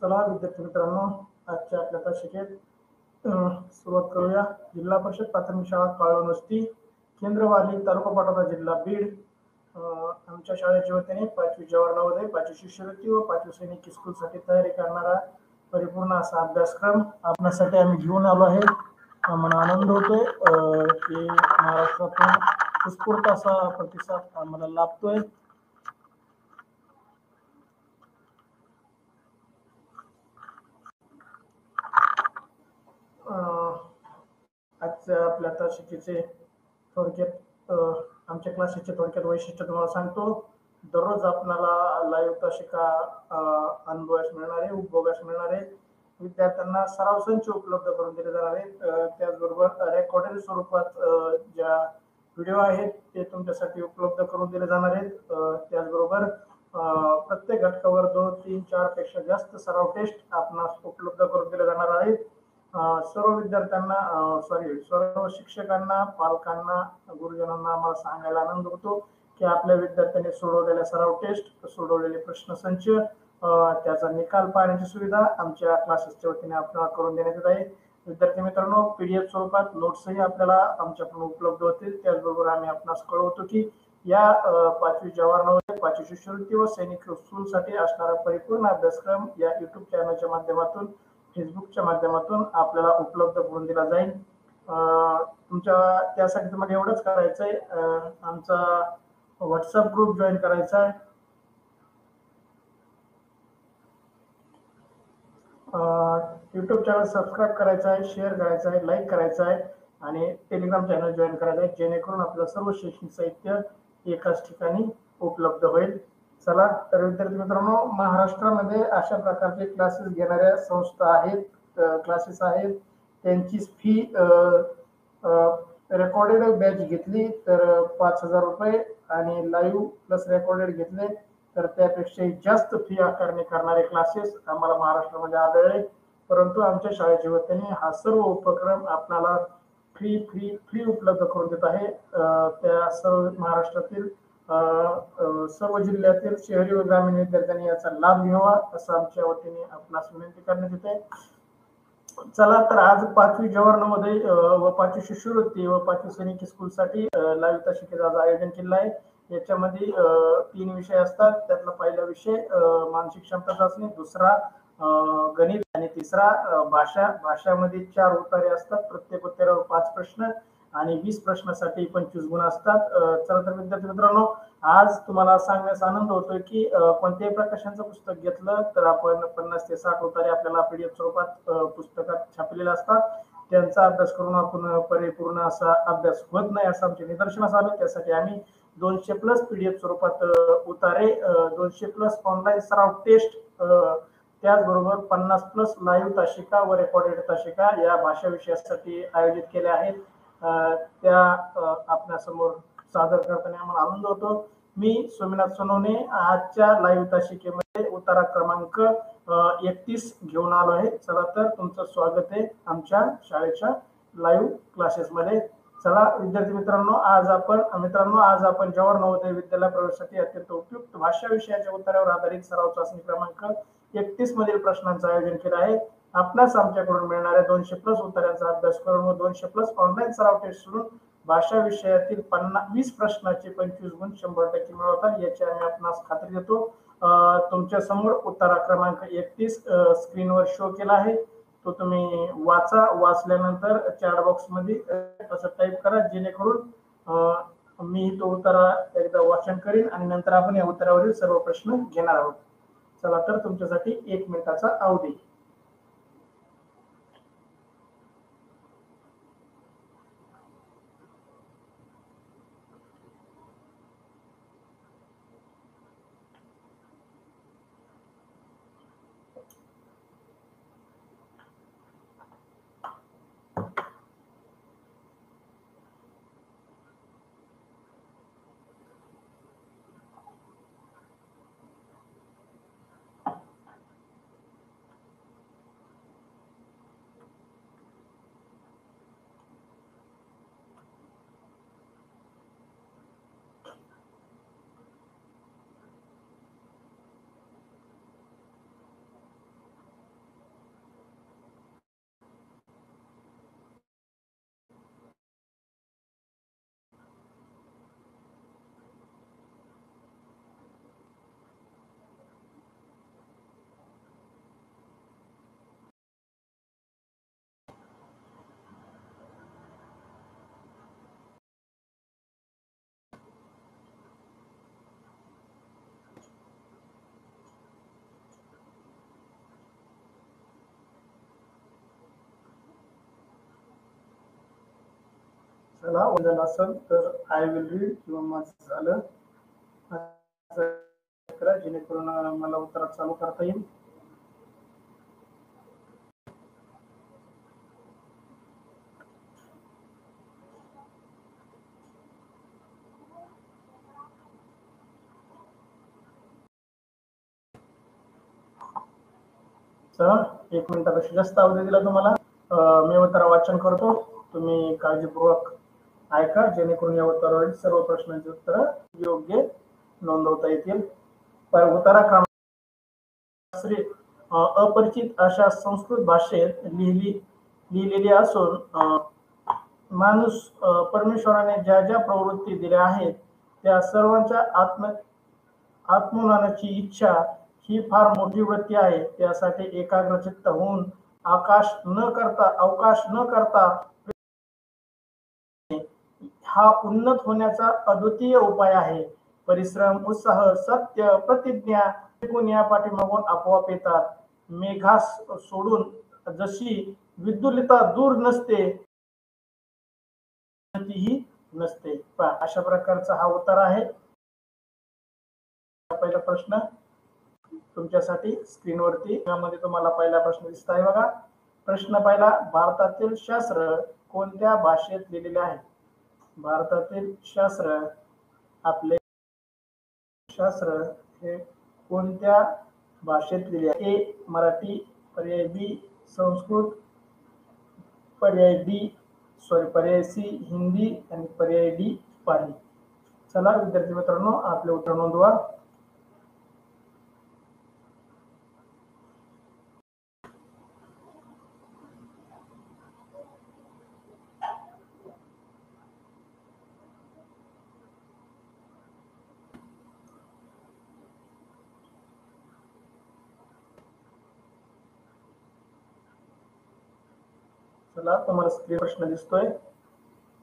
चला विद्यार्थी मित्रांनो, आजच्या आपल्या तासिकेत सुरुवात करूया. जिल्हा परिषद प्राथमिक शाळा काळवस्ती, केंद्रवाली, तालुका पाटोदा, जिल्हा बीड. आमच्या शाळेच्या वतीने 5वी जवाहर नवोदय, 5वी शिष्यवृत्ती व 5वी सैनिक स्कूलसाठी तयारी करणारा परिपूर्ण असा अभ्यासक्रम आपल्यासाठी आम्ही घेऊन आलो आहे. आम्हाला आनंद होतोय की महाराष्ट्रातून उत्स्फूर्त असा प्रतिसाद आम्हाला लाभतोय. आजच्या आपल्या तासिकेचे थोडक्यात आमच्या क्लासेसचे थोडक्यात वैशिष्ट्य तुम्हाला सांगतो. दररोज आपल्याला लाईव्ह तासिका अनुभवास मिळणार आहे, उपभोगास मिळणार आहे. विद्यार्थ्यांना सराव संच उपलब्ध करून दिले जाणार आहेत. त्याचबरोबर रेकॉर्डेड स्वरूपात ज्या व्हिडिओ आहेत ते तुमच्यासाठी उपलब्ध करून दिले जाणार आहेत. त्याचबरोबर प्रत्येक घटकावर 2, 3, 4 पेक्षा जास्त सराव टेस्ट आपणास उपलब्ध करून दिले जाणार आहेत. सर्व विद्यार्थ्यांना सर्व शिक्षकांना, पालकांना, गुरुजनांना आम्हाला सांगायला आनंद होतो की आपल्या विद्यार्थ्यांनी सोडवलेल्या सराव टेस्ट, सोडवलेले प्रश्नसंच, त्याचा निकाल पाहण्याची सुविधा आमच्या क्लासेसच्या वतीने आपल्याला करून देण्यात येत आहे. विद्यार्थी मित्रांनो, PDF स्वरूपात नोट्सही आपल्याला आमच्याकडून उपलब्ध होतील. त्याचबरोबर आम्ही आपणास कळवतो की या 5वी जवाहर नवोदय, 5वी शिष्यवृत्ती व सैनिक स्कूलसाठी असणारा परिपूर्ण अभ्यासक्रम या YouTube चॅनलच्या माध्यमातून, फेसबुकच्या माध्यमातून आपल्याला उपलब्ध करून दिला जाईल. त्यासाठी तुम्हाला एवढंच करायचं आहे, आमचा व्हॉट्सअप ग्रुप जॉईन करायचा आहे. YouTube चॅनल सबस्क्राईब करायचा आहे, शेअर करायचा आहे, लाईक करायचा आहे आणि टेलिग्राम चॅनल जॉईन करायचं आहे, जेणेकरून आपलं सर्व शैक्षणिक साहित्य एकाच ठिकाणी उपलब्ध होईल. चला तर विद्यार्थी मित्रांनो, महाराष्ट्रामध्ये अशा प्रकारचे क्लासेस घेणाऱ्या संस्था आहेत, क्लासेस आहेत. त्यांची फी रेकॉर्डेड बॅच घेतली तर 5,000 रुपये आणि लाईव्ह प्लस रेकॉर्डेड घेतले तर त्यापेक्षाही जास्त फी आकारणी करणारे क्लासेस आम्हाला महाराष्ट्रामध्ये आढळले. परंतु आमच्या शाळेच्या वतीने हा सर्व उपक्रम आपल्याला फ्री उपलब्ध करून देत आहे. त्या सर्व महाराष्ट्रातील सर्व जिल्ह्यातील शहरी व ग्रामीण विद्यार्थ्यांनी याचा लाभ घ्यावा असं आमच्या वतीने आपणास विनंती करण्यात येते. चला तर आज 5वी जवाहर नवोदय व 5वी शिष्यवृत्ती व 5वी सैनिक स्कूलसाठी लाईव्ह तासिकेचं आयोजन केलं आहे. याच्यामध्ये 3 विषय असतात. त्यातला पहिला विषय मानसिक क्षमता चाचणी, दुसरा गणित आणि तिसरा भाषा. भाषामध्ये 4 उत्तरे असतात. प्रत्येक उत्तरावर 5 प्रश्न आणि 20 प्रश्नासाठी 25 गुण असतात. चला तर विद्यार्थी मित्रांनो, आज तुम्हाला सांगण्यास आनंद होतोय की कोणत्याही प्रकाशनचं पुस्तक घेतलं तर आपण 50 ते 60 उतारे आपल्याला PDF स्वरूपात पुस्तकात छापलेले असतात. त्यांचा अभ्यास करून आपण परिपूर्ण असा अभ्यास होत नाही असं आमच्या निदर्शनास आलं. त्यासाठी आम्ही 200+ PDF स्वरूपात उतारे, 200+ ऑनलाईन सराव टेस्ट, त्याचबरोबर 50+ लाईव्ह तासिका व रेकॉर्डेड तासिका या भाषा विषयासाठी आयोजित केल्या आहेत. त्या आपल्यासमोर सादर करताना आम्हाला आनंद होतो. मी सोमनाथ सोनवणे आजच्या लाईव्ह तासिकेमध्ये उतारा क्रमांक 31 घेऊन आलो आहे. चला तर तुमचं स्वागत आहे आमच्या शाळेच्या लाईव्ह क्लासेसमध्ये. चला विद्यार्थी मित्रांनो, आज आपण जवाहर नवोदय विद्यालय प्रवेशासाठी अत्यंत उपयुक्त भाषा विषयाच्या उत्तरावर आधारित सराव चाचणी क्रमांक 31 मधील प्रश्नांचं आयोजन केलं आहे. आपल्यास आमच्याकडून मिळणाऱ्या 200+ उत्तरांचा अभ्यास करून व 200+ ऑनलाईन सराव टेस्ट सोडून भाषा विषयातील 20 प्रश्नाचे 25 गुण 100% मिळवतात याची आम्ही आपणास खात्री देतो. तुमच्या समोर उत्तरा क्रमांक 31 स्क्रीनवर शो केला आहे. तो तुम्ही वाचल्यानंतर चॅट बॉक्स मध्ये असं टाईप करा, जेणेकरून मी तो उत्तरा एकदा वाचन करीन आणि नंतर आपण या उत्तरावरील सर्व प्रश्न घेणार आहोत. चला तर तुमच्यासाठी 1 मिनिटाचा अवधी. चला उद्याला असेल तर आय विल रीड किंवा माझं झालं करा जेणेकरून मला उत्तरात चालू करता येईल. चला 1 मिनिटापेक्षा जास्त अवधी दिला तुम्हाला. मी उत्तर वाचन करतो, तुम्ही काळजीपूर्वक ऐका जेणेकरून या उत्तरावरील सर्व प्रश्नांची उत्तर योग्य नोंदवता येतील. उत्तरा क्रमांक अपरिचित अशा संस्कृत भाषेत लिहिलेली असून माणूस परमेश्वराने ज्या ज्या प्रवृत्ती दिल्या आहेत त्या सर्वांच्या आत्मोन्नतीची इच्छा ही फार मोठी वृत्ती आहे. त्यासाठी एकाग्रचित्त होऊन अवकाश न करता हा उन्नत होण्याचा अद्वितीय उपाय आहे. परिश्रम, उत्साह, सत्य, प्रतिज्ञा या पाठीमागून आपोआप येतात. मेघास सोडून जशी विदुलिता दूर नसते ही नसते. अशा प्रकारचा हा उत्तर आहे. पहिला प्रश्न तुमच्यासाठी स्क्रीनवरती यामध्ये तुम्हाला पहिला प्रश्न दिसत आहे बघा. प्रश्न पहिला, भारतातील शास्त्र कोणत्या भाषेत लिहिलेले आहे? भारतातील शास्त्र आपले शास्त्र हे कोणत्या भाषेत लिहिले आहे? ए मराठी, पर्याय बी संस्कृत, पर्याय सी हिंदी आणि पर्याय डी पाली. चला विद्यार्थी मित्रांनो आपले उत्तर नोंदवा. चला तुम्हाला स्क्रीन प्रश्न दिसतोय.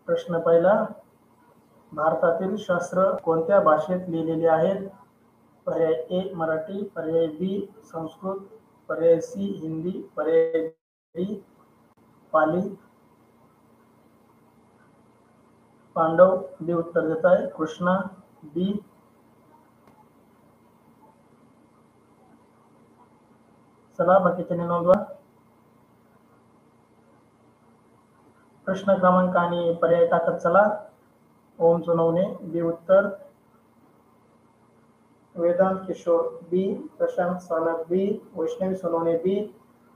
प्रश्न पहिला, भारतातील शास्त्र कोणत्या भाषेत लिहिलेले आहेत? पर्याय ए मराठी, पर्याय बी संस्कृत, पर्याय सी हिंदी, पर्याय डी पाली. पांडव बी उत्तर देत आहे. कृष्णा बी. चला बाकीच्याने नोंदवा. प्रश्न क्रमांक आणि पर्याय टाकत चला. ओम सोनवणे बी उत्तर, वेदांत किशोर बी, प्रशांत सानप बी, वैष्णवी सोनवणे बी,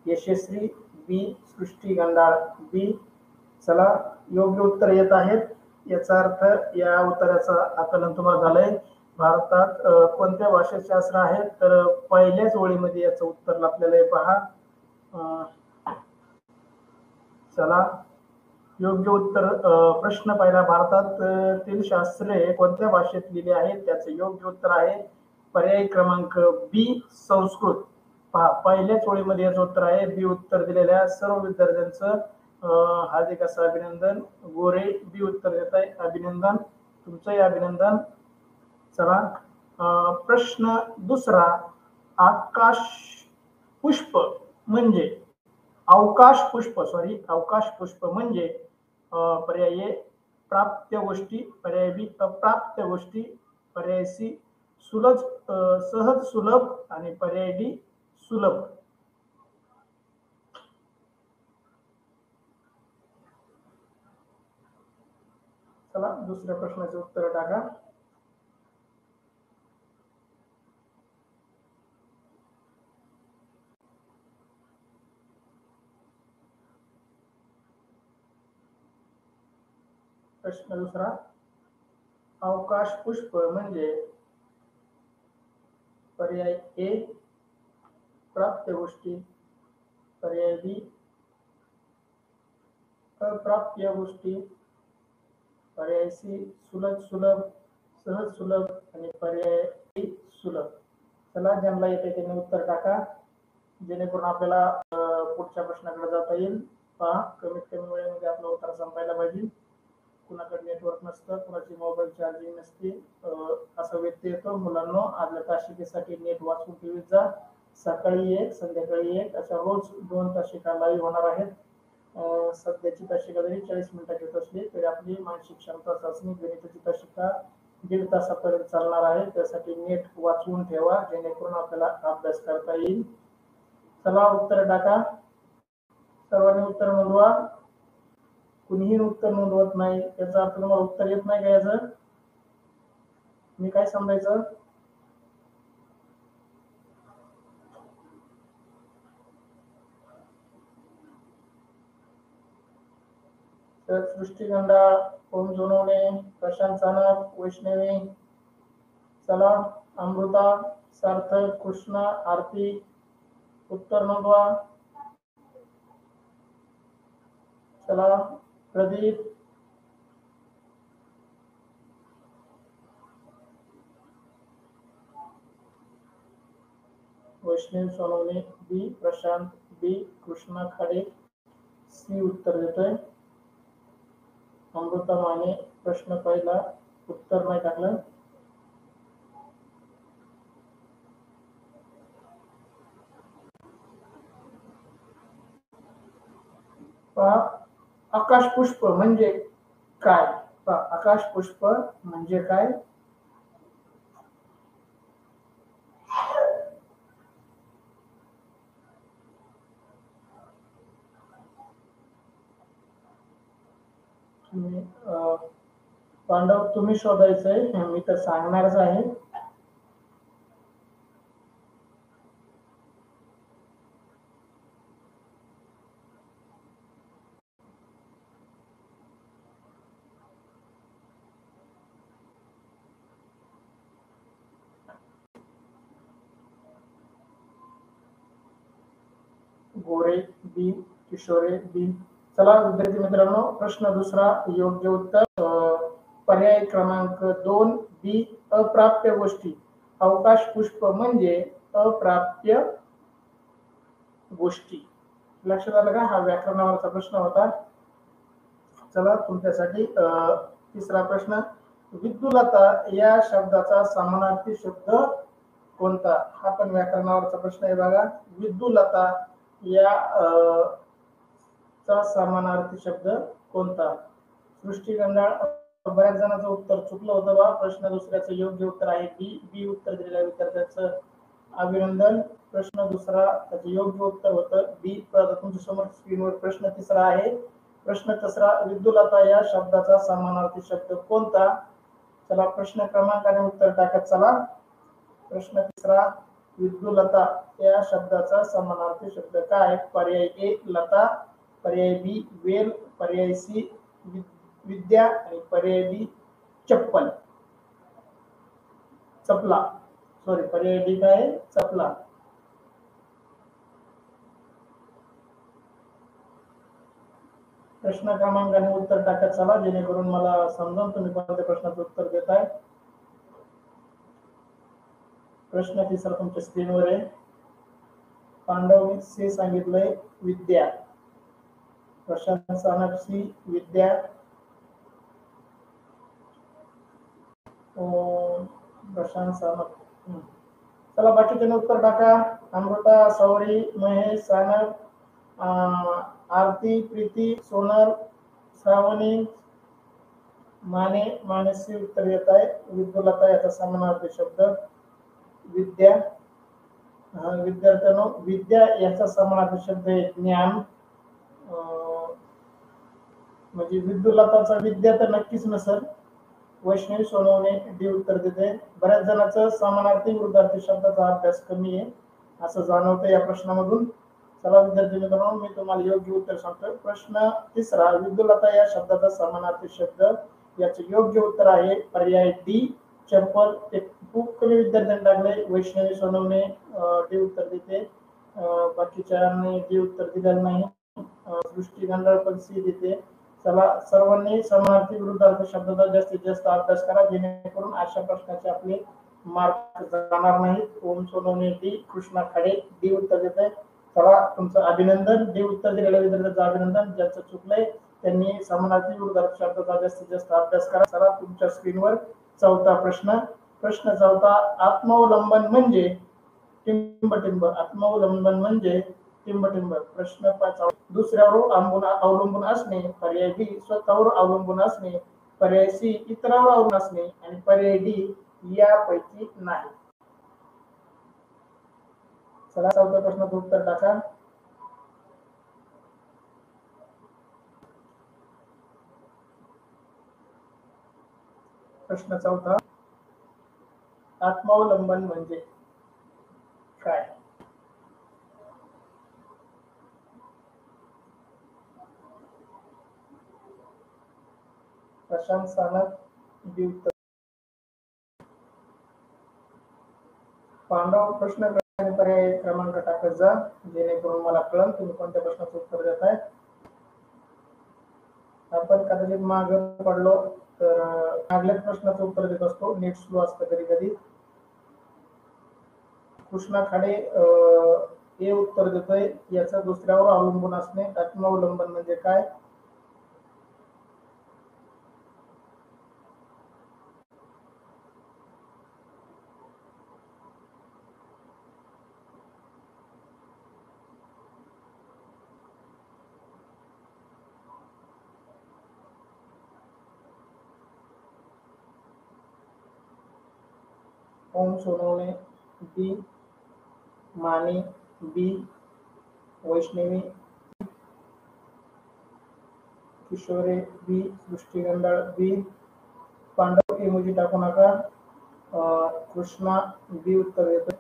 यशस्वी बी, सृष्टी गंडाळ बी. चला योग्य उत्तर येत आहेत. याचा अर्थ या उत्तराचं आकलन तुम्हाला झालंय. भारतात कोणत्या भाषेत शास्त्र आहे? तर पहिल्याच ओळीमध्ये याचं उत्तर आपल्याला पहा. चला योग्य उत्तर प्रश्न पहिला, भारतातील शास्त्रे कोणत्या भाषेत लिहिली आहेत? त्याचं योग्य उत्तर आहे पर्याय क्रमांक बी संस्कृत. पहा पहिल्याच ओळीमध्ये याचं उत्तर आहे. बी उत्तर दिलेल्या सर्व विद्यार्थ्यांचं हार्दिक असं अभिनंदन. गोरे बी उत्तर देत आहे. अभिनंदन, तुमचंही अभिनंदन. चला प्रश्न दुसरा, आकाश पुष्प म्हणजे अवकाश पुष्प म्हणजे पर्याय ए प्राप्य गोष्टी, पर्याय बी अप्राप्य गोष्टी, पर्याय सी सहज सुलभ आणि पर्याय डी सुलभ. चला दुसऱ्या प्रश्नाचे उत्तर टाका. प्रश्न दुसरा, अवकाश पुष्प म्हणजे पर्याय ए प्राप्य गोष्टी, पर्याय बी अप्राप्य गोष्टी, पर्याय सी सहज सुलभ आणि पर्याय डी सुलभ. चला ज्यांना येते त्यांनी उत्तर टाका जेणेकरून आपल्याला पुढच्या प्रश्नाकडे जाता येईल. पहा कमीत कमी वेळेमध्ये आपलं उत्तर संपायला पाहिजे. कुणाकडे नेटवर्क नसतं, कुणाची मोबाईल चार्जिंग नसते, असा व्यक्ती येतो. मुलांना आपल्या तासिकेसाठी नेट वाचून ठेवीत जा. सकाळी 1 संध्याकाळी 1 अशा रोज 2 तासिका लाईव्ह होणार आहेत. सध्याची तासिका जरी 40 मिनिटाची होत असली तरी आपली मानसिक क्षमता चाचणी गणिताची तासिका 1.5 तासापर्यंत चालणार आहे. त्यासाठी नीट वाचून ठेवा जेणेकरून आपल्याला अभ्यास करता येईल. चला उत्तर टाका. सर्वांनी उत्तर नोंदवा. कुणीही उत्तर नोंदवत नाही याचा अर्थ तुम्हाला उत्तर येत नाही का? याचं मी काय समजायचं? तर सृष्टीगंधा, ओम सोनवणे, प्रशांत सानप, वैष्णवी, चला अमृता, सार्थक, कृष्णा, आरती उत्तर नोंदवा. चला प्रदीप, वैष्णवी सोनवणे बी, प्रशांत बी, कृष्णा खाडे सी उत्तर देतोय. अमृता माने प्रश्न पहिला उत्तर नाही टाकलं. आकाश पुष्प म्हणजे काय? आकाश पुष्प म्हणजे काय? पांडव तुम्ही शोधायचंय, मी तर सांगणारच आहे. गोरे बी, किशोरे बी. चला विद्यार्थी मित्रांनो, प्रश्न दुसरा योग्य उत्तर पर्याय क्रमांक 2 बी, अप्राप्य गोष्टी. अवकाश पुष्प म्हणजे अप्राप्य गोष्टी. लक्षात आलं का? हा व्याकरणावरचा प्रश्न होता. चला तुमच्यासाठी तिसरा प्रश्न. विद्युलता या शब्दाचा समानार्थी शब्द कोणता? हा पण व्याकरणावरचा प्रश्न आहे बघा. विद्युलता या चा समानार्थी शब्द कोणता? सृष्टीगंधाळ, बऱ्याच जणांचं उत्तर चुकलं होतं बा. प्रश्न दुसऱ्याचं योग्य उत्तर आहे बी. बी उत्तर दिलेल्या विद्यार्थ्याचं अभिनंदन. प्रश्न दुसरा त्याचं योग्य उत्तर होतं बी. तुमच्या समोर स्क्रीनवर प्रश्न तिसरा आहे. प्रश्न तिसरा, विद्युलता या शब्दाचा समानार्थी शब्द कोणता? चला प्रश्न क्रमांक आणि उत्तर टाकत चला. प्रश्न तिसरा, विद्युलता या शब्दाचा समानार्थी शब्द काय? पर्याय ए लता, पर्याय बी वेल, पर्याय सी विद्या आणि पर्याय डी चप्पल, चपला. सॉरी, पर्याय डी काय? चपला. प्रश्न क्रमांकाने उत्तर टाकत चला जेणेकरून मला समजून तुम्ही कोणत्या प्रश्नाचं उत्तर देताय. प्रश्न तिसरा तुमच्या स्क्रीनवर आहे. पांडव सी सांगितलंय विद्या, प्रशांत सानप सी विद्या, प्रशांत सानप. चला बाकीचे उत्तर टाका. अमृता, सौरी, महेश, सानप, आरती, प्रीती, सोनल, श्रावणी, माने, मानसी उत्तर येत आहे. विद्युलता याचा समानार्थी शब्द विद्या. विद्यार्थ्यांनो, विद्या याचा समानार्थी शब्द आहे ज्ञान. म्हणजे विद्युलताचा विद्या तर नक्कीच नसेल. वैष्णवी सोनवणे डी उत्तर देते. बऱ्याच जणांचं समानार्थी विरुद्धार्थी शब्दाचा अभ्यास कमी आहे असं जाणवतं या प्रश्नामधून. चला विद्यार्थी मित्रांनो, मी तुम्हाला योग्य उत्तर सांगतो. प्रश्न तिसरा, विद्युलता या शब्दाचा समानार्थी शब्द, याचे योग्य उत्तर आहे पर्याय डी चप्पल. ते खूप कमी विद्यार्थ्यांनी टाकले. वैष्णवी सोनवणे डी उत्तर देते, बाकीच्यांनी डी उत्तर दिलेलं नाही. सृष्टी गंधाळ पण सी देते. चला सर्वांनी समानार्थी विरुद्धार्थी शब्दाचा जास्तीत जास्त अभ्यास करा जेणेकरून अशा प्रश्नाचे आपले मार्क जाणार नाहीत. ओम सोनवणे डी, कृष्णा खाडे डी उत्तर देते. चला तुमचं अभिनंदन. डी उत्तर दिलेल्या विद्यार्थ्यांचं अभिनंदन. ज्यांचं चुकलंय त्यांनी समानार्थी विरुद्धार्थी शब्दाचा जास्तीत जास्त अभ्यास करा. चला तुमच्या स्क्रीनवर चौथा प्रश्न. प्रश्न चौथा, आत्मावलंबन म्हणजे टिंब टिंब. आत्मावलंबन म्हणजे टिंब प्रश्न 5 दुसऱ्यावर अवलंबून असणे, पर्याय बी स्वतःवर अवलंबून असणे, पर्याय सी इतरांवर अवलंबून असणे आणि पर्याय डी यापैकी नाही. चला 4थ्या प्रश्नाचं उत्तर टाका. प्रश्न 4था, आत्मावलंबन म्हणजे काय? प्रशांत सानप बी उत्तर. पांडव प्रश्न पर्याय क्रमांक टाकत जा, जेणेकरून मला कळेल तुम्ही कोणत्या प्रश्नाचं उत्तर देताय. आपण कदाचित माग पडलो तर मागल्याच प्रश्नाचं उत्तर देत असतो, नेट स्लो असतं कधी कधी. कृष्णा खाडे हे उत्तर देतोय, याचं दुसऱ्यावर अवलंबून असणे, आत्मावलंबन म्हणजे काय? ओम सोनवणे बी, माने बी, वैष्णवी, किशोरे बी, सृष्टी गंडाळ बी, पांडव इमोजी टाकू नका. कृष्णा बी उत्तर देतोय,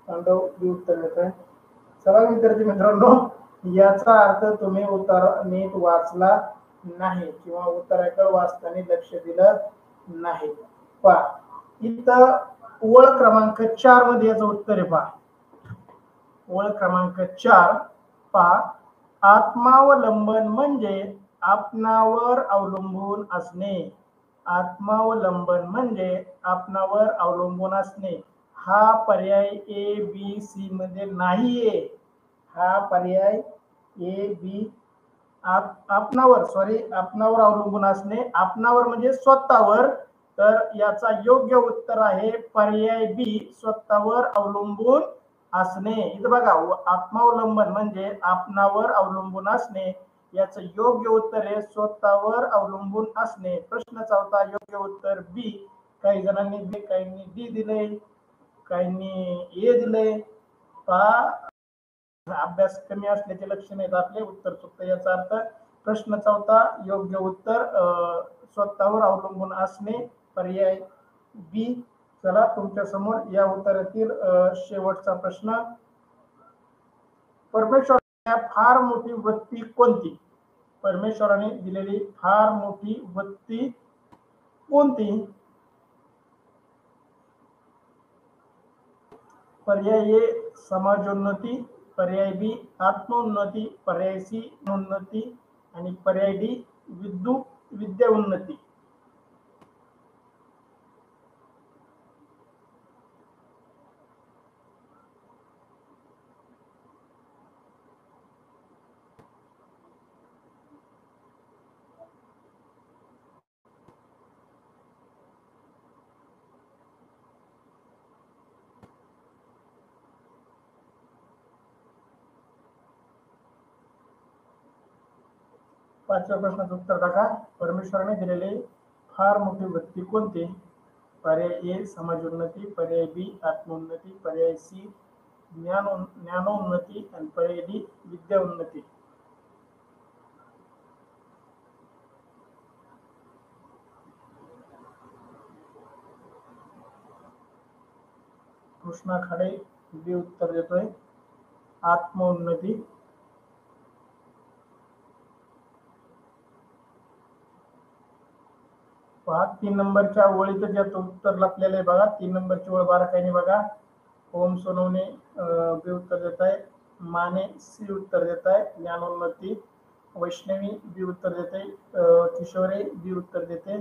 पांडव बी उत्तर देतोय. चला विद्यार्थी मित्रांनो, याचा अर्थ तुम्ही उत्तर नीट वाचला नाही किंवा उत्तराकडे वाचताना लक्ष दिलं नाही. पहा इथं ओळ क्रमांक 4 मध्ये याचं उत्तर आहे. पहा ओळ क्रमांक 4 पहा, आत्मावलंबन म्हणजे आपणावर अवलंबून असणे. आत्मावलंबन म्हणजे आपणावर अवलंबून असणे. हा पर्याय ए बी सी मध्ये नाहीये. हा पर्याय ए बी आपणावर अवलंबून असणे, आपणावर म्हणजे स्वतःवर. तर याचा योग्य उत्तर आहे पर्याय बी, स्वतःवर अवलंबून असणे. इथं बघा, आत्मावलंबन म्हणजे आपणावर अवलंबून असणे, याचं योग्य उत्तर आहे स्वतःवर अवलंबून असणे. प्रश्न 4था योग्य उत्तर बी. काही जणांनी बी, काहींनी डी दिले, काहींनी ए दिले. पहा अभ्यास कमी असल्याचे लक्षण आहेत आपले, उत्तर चुकतं. याचा अर्थ प्रश्न 4था योग्य उत्तर स्वतःवर अवलंबून असणे, पर्याय बी. चला तुमच्या समोर या उत्तरातील शेवटचा प्रश्न. परमेश्वराने फार मोठी वृत्ती कोणती? परमेश्वराने दिलेली फार मोठी वृत्ती कोणती? पर्याय ए समाजोन्नती, पर्याय बी आत्मोन्नती, पर्याय सी उन्नती आणि पर्याय डी विद्या उन्नती. पाचव्या प्रश्नाचं उत्तर टाका. परमेश्वराने दिलेले फार मोठी वृत्ती कोणती? पर्याय ए समाजोन्नती, पर्याय बी आत्मोन्नती, पर्याय सी ज्ञानोन्नती आणि पर्याय डी विद्या उन्नती. कृष्णा खाडे बी उत्तर देतोय, आत्मोन्नती. पहा 3 नंबरच्या ओळीत ज्याचं उत्तर लपलेलं आहे बघा, 3 नंबरची ओळ बारकाईने बघा. ओम सोनवणे बी उत्तर देत आहे, माने सी उत्तर देत आहे, ज्ञानोन्नती. वैष्णवी बी उत्तर देते, किशोरे बी उत्तर देते.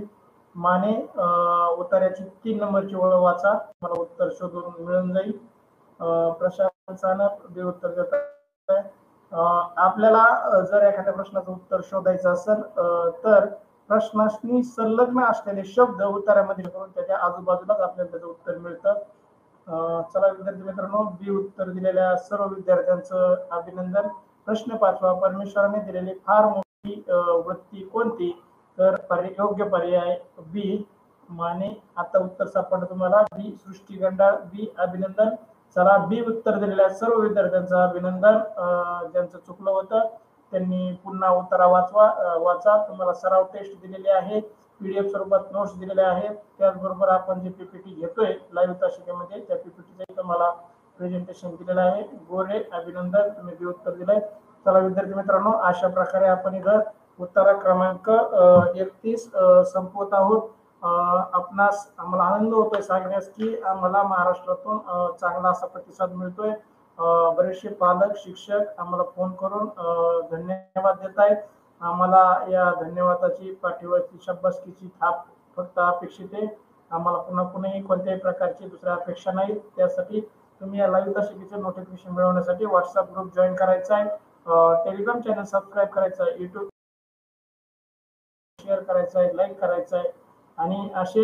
माने उत्तराची 3 नंबरची ओळ वाचा, मला उत्तर शोधून मिळून जाईल. प्रशांत सानप बी उत्तर देत आहे. आपल्याला जर एखाद्या प्रश्नाचं उत्तर शोधायचं असेल तर प्रश्नाशी संलग्न असलेले शब्द उत्तरामध्ये करून त्याच्या आजूबाजूलाच आपल्याला त्याचं उत्तर मिळतं. चला विद्यार्थी मित्रांनो, बी उत्तर दिलेल्या सर्व विद्यार्थ्यांचं अभिनंदन. प्रश्न 5वा, परमेश्वराने दिलेली फार मोठी वृत्ती कोणती? तर योग्य पर्याय बी माने. आता उत्तर सापडलं तुम्हाला. बी सृष्टी गंडाळ. बी अभिनंदन. चला, बी उत्तर दिलेल्या सर्व विद्यार्थ्यांचं अभिनंदन. ज्यांचं चुकलं होतं त्यांनी पुन्हा उत्तरा वाचा. तुम्हाला सराव टेस्ट दिलेली आहे, पीडीएफ स्वरूपात नोट्स दिलेल्या आहेत. त्याचबरोबर आपण जे पीपीटी घेतोय लाईव्ह तासिकेमध्ये, त्या पीपीटीचं तुम्हाला प्रेझेंटेशन दिलेलं आहे. गोरे अभिनंदन, तुम्ही बी उत्तर दिलंय. चला विद्यार्थी मित्रांनो, अशा प्रकारे आपण इथं उत्तर क्रमांक 31 संपवत आहोत. आपणास आम्हाला आनंद होतोय सांगण्यास की आम्हाला महाराष्ट्रातून चांगला असा प्रतिसाद मिळतोय. बरेचसे पालक शिक्षक आम्हाला फोन करून धन्यवाद देत आहेत. आम्हाला या धन्यवादाची पाठीवरची शाबासकीची थाप फक्त अपेक्षित आहे. आम्हाला पुन्हा पुन्हा कोणत्याही प्रकारची दुसऱ्या अपेक्षा नाही. त्यासाठी तुम्ही या लाईव्ह तासिकेचे नोटिफिकेशन मिळवण्यासाठी व्हॉट्सअप ग्रुप जॉईन करायचा आहे, टेलिग्राम चॅनल सबस्क्राईब करायचा आहे, युट्यूब शेअर करायचा आहे, लाईक करायचा आहे. आणि असे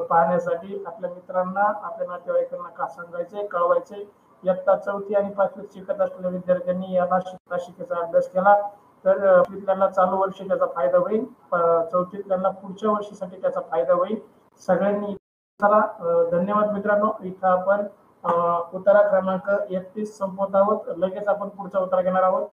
पाहण्यासाठी आपल्या मित्रांना, आपल्या नातेवाईकांना का सांगायचे, कळवायचे. इयत्ता 4थी आणि 5वीत शिकत असलेल्या विद्यार्थ्यांनी याला शिक्षिकेचा अभ्यास केला तर त्यांना चालू वर्षी त्याचा फायदा होईल. 4थीत त्यांना पुढच्या वर्षीसाठी त्याचा फायदा होईल. सगळ्यांनी चला, धन्यवाद मित्रांनो. इथं आपण उत्तरा क्रमांक 31 संपवत आहोत. लगेच आपण पुढचा उत्तर घेणार आहोत.